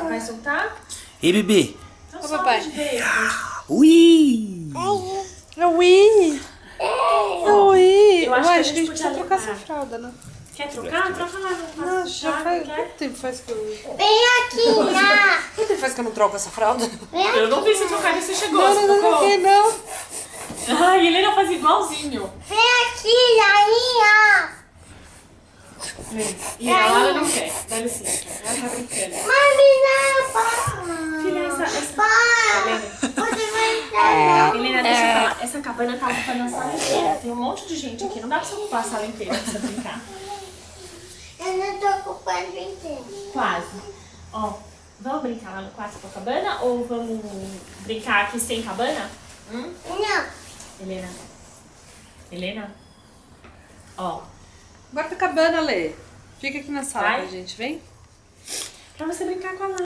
Vai soltar? Ei, bebê. Então Ô, solta papai. de vez. Ui! Ui! Ui! Eu acho que a gente precisa podia trocar levar. essa fralda, né? Quer trocar? Troca lá no Não, quarto. já faz. Quanto tempo faz que eu. Vem aqui, Ná. Quanto tempo faz que eu não troco essa fralda? Eu não vi você trocar, você chegou. Não, você não, não, trocou? não. Ai, Helena faz igualzinho. Vem aqui, Lainha. E a Lara não quer. Dá licença. Ela tá brincando. Mami, não, pá. Filha, essa... Pá. Helena, Você vai entrar, Helena, deixa eu falar. Essa cabana tá ocupando a sala inteira. Tem um monte de gente aqui. Não dá pra você ocupar a sala inteira pra você brincar. não. Eu não tô ocupando inteiro. Quase. Ó, vamos brincar lá no quarto com a cabana ou vamos brincar aqui sem cabana? Não. Helena. Helena? Ó, Bora pra cabana, Lê. Fica aqui na sala Vai. com a gente, vem? pra você brincar com a Lara.